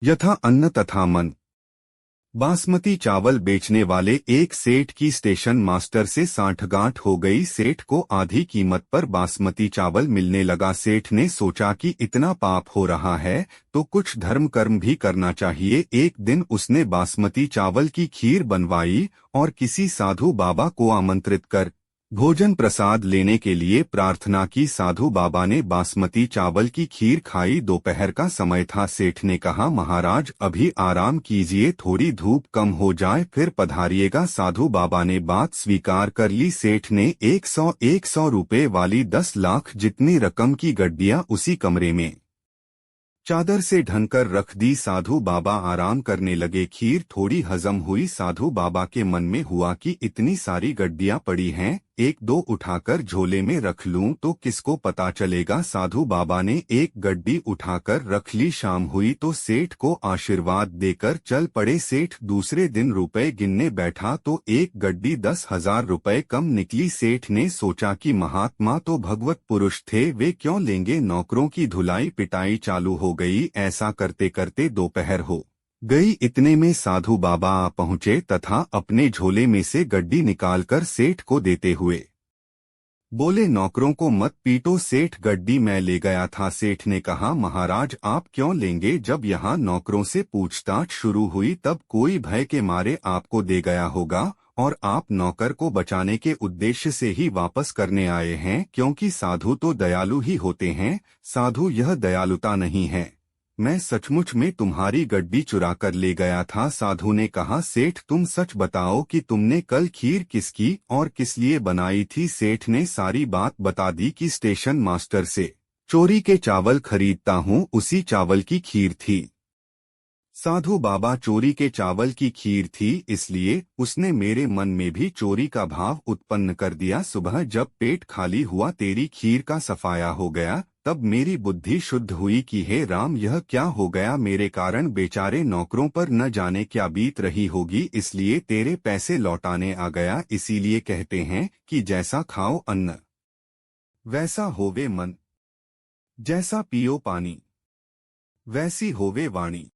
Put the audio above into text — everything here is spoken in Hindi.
यथा अन्न तथा मन। बासमती चावल बेचने वाले एक सेठ की स्टेशन मास्टर से सांठगांठ हो गई। सेठ को आधी कीमत पर बासमती चावल मिलने लगा। सेठ ने सोचा कि इतना पाप हो रहा है तो कुछ धर्म कर्म भी करना चाहिए। एक दिन उसने बासमती चावल की खीर बनवाई और किसी साधु बाबा को आमंत्रित कर भोजन प्रसाद लेने के लिए प्रार्थना की। साधु बाबा ने बासमती चावल की खीर खाई। दोपहर का समय था। सेठ ने कहा, महाराज अभी आराम कीजिए, थोड़ी धूप कम हो जाए फिर पधारिएगा। साधु बाबा ने बात स्वीकार कर ली। सेठ ने 100 रुपए वाली 10 लाख जितनी रकम की गड्डियां उसी कमरे में चादर से ढनकर रख दी। साधु बाबा आराम करने लगे। खीर थोड़ी हजम हुई। साधु बाबा के मन में हुआ कि इतनी सारी गड्डियां पड़ी हैं, एक दो उठाकर झोले में रख लूं तो किसको पता चलेगा। साधु बाबा ने एक गड्डी उठाकर रख ली। शाम हुई तो सेठ को आशीर्वाद देकर चल पड़े। सेठ दूसरे दिन रुपए गिनने बैठा तो एक गड्डी 10,000 रुपए कम निकली। सेठ ने सोचा कि महात्मा तो भगवत पुरुष थे, वे क्यों लेंगे। नौकरों की धुलाई पिटाई चालू हो गई। ऐसा करते करते दोपहर हो गई। इतने में साधु बाबा आ पहुंचे तथा अपने झोले में से गड्डी निकालकर सेठ को देते हुए बोले, नौकरों को मत पीटो। सेठ गड्डी मैं ले गया था। सेठ ने कहा, महाराज आप क्यों लेंगे। जब यहाँ नौकरों से पूछताछ शुरू हुई तब कोई भय के मारे आपको दे गया होगा और आप नौकर को बचाने के उद्देश्य से ही वापस करने आए हैं, क्योंकि साधु तो दयालु ही होते हैं। साधु यह दयालुता नहीं है। मैं सचमुच में तुम्हारी गड्डी चुरा कर ले गया था। साधु ने कहा, सेठ तुम सच बताओ कि तुमने कल खीर किसकी और किस लिए बनाई थी। सेठ ने सारी बात बता दी कि स्टेशन मास्टर से चोरी के चावल खरीदता हूँ, उसी चावल की खीर थी। साधु बाबा, चोरी के चावल की खीर थी इसलिए उसने मेरे मन में भी चोरी का भाव उत्पन्न कर दिया। सुबह जब पेट खाली हुआ, तेरी खीर का सफाया हो गया, तब मेरी बुद्धि शुद्ध हुई कि हे राम, यह क्या हो गया। मेरे कारण बेचारे नौकरों पर न जाने क्या बीत रही होगी, इसलिए तेरे पैसे लौटाने आ गया। इसीलिए कहते हैं कि जैसा खाओ अन्न वैसा होवे मन, जैसा पियो पानी वैसी होवे वाणी।